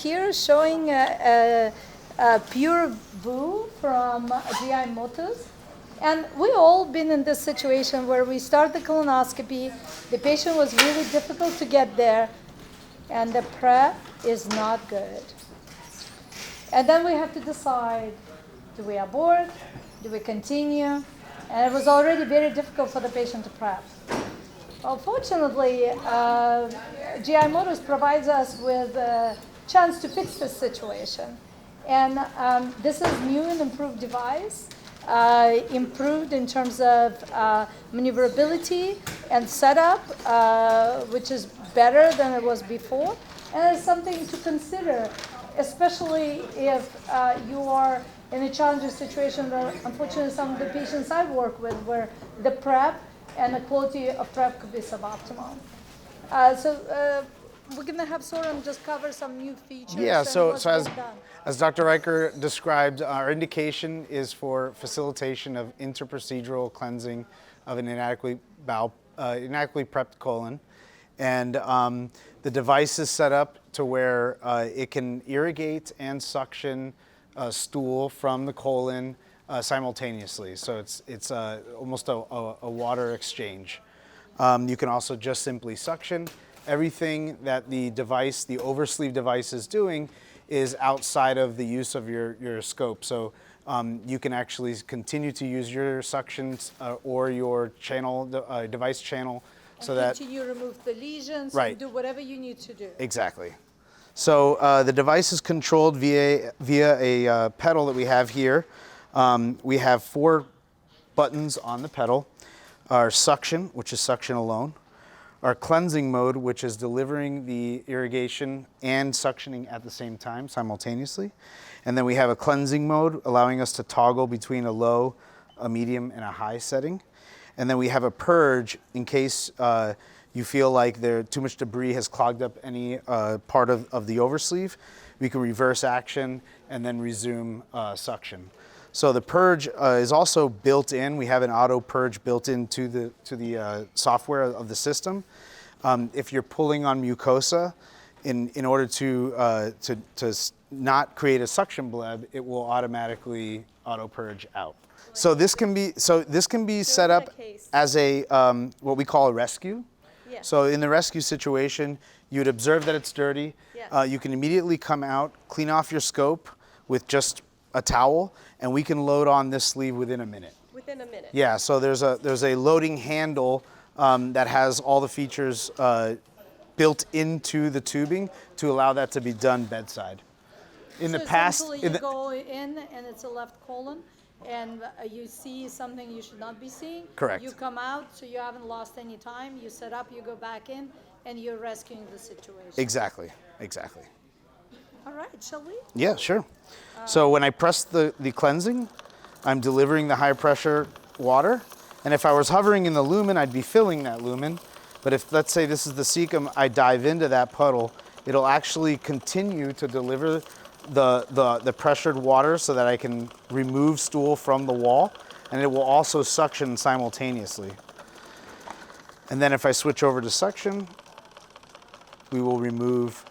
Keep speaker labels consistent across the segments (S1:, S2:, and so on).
S1: here showing Purevu from GI Motors. And we all been in this situation where we start the colonoscopy, the patient was really difficult to get there, and the prep is not good. And then we have to decide, do we abort, do we continue? And it was already very difficult for the patient to prep. Well, fortunately, GI Motors provides us with a chance to fix this situation. And this is new and improved device, improved in terms of maneuverability and setup, which is better than it was before. And it's something to consider, especially if you are in a challenging situation where, unfortunately, some of the patients I work with, where the prep and the quality of prep could be suboptimal. So we're going to have Soren just cover some new features.
S2: Yeah, so
S1: as
S2: Dr. Reicher described, our indication is for facilitation of intraprocedural cleansing of an inadequately prepped colon. And the device is set up to where it can irrigate and suction stool from the colon simultaneously. So it's almost a water exchange. You can also just simply suction. Everything that the device, the oversleeve device, is doing is outside of the use of your scope. So you can actually continue to use your suctions or your channel, device channel, so that
S1: continue to remove the lesions,
S2: right,
S1: and do whatever you need to do.
S2: Exactly. So the device is controlled via a pedal that we have here. We have 4 buttons on the pedal. Our suction, which is suction alone. Our cleansing mode, which is delivering the irrigation and suctioning at the same time, simultaneously. And then we have a cleansing mode, allowing us to toggle between a low, a medium, and a high setting. And then we have a purge in case you feel like too much debris has clogged up any part of the oversleeve. We can reverse action and then resume suction. So the purge is also built in. We have an auto purge built into the software of the system. If you're pulling on mucosa, in order to not create a suction bleb, it will automatically auto purge out. So this can be set up as a what we call a rescue.
S1: Yes.
S2: So in the rescue situation, you'd observe that it's dirty.
S1: Yes.
S2: You can immediately come out, clean off your scope with just a towel, and we can load on this sleeve within a minute.
S1: Within a minute.
S2: Yeah. So there's a loading handle that has all the features built into the tubing to allow that to be done bedside. In the past,
S1: you go in and it's a left colon, and you see something you should not be seeing.
S2: Correct.
S1: You come out, so you haven't lost any time. You set up, you go back in, and you're rescuing the situation.
S2: Exactly. Exactly.
S1: All right, shall we?
S2: Yeah, sure. So when I press the cleansing, I'm delivering the high pressure water. And if I was hovering in the lumen, I'd be filling that lumen. But if, let's say this is the cecum, I dive into that puddle, it'll actually continue to deliver the pressured water so that I can remove stool from the wall, and it will also suction simultaneously. And then if I switch over to suction, we will remove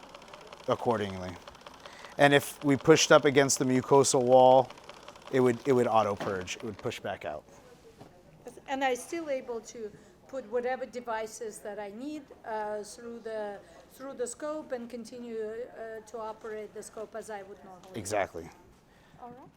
S2: accordingly. And if we pushed up against the mucosal wall, it would auto purge. It would push back out.
S1: And I'm still able to put whatever devices that I need through the scope and continue to operate the scope as I would normally.
S2: Exactly.
S1: All right.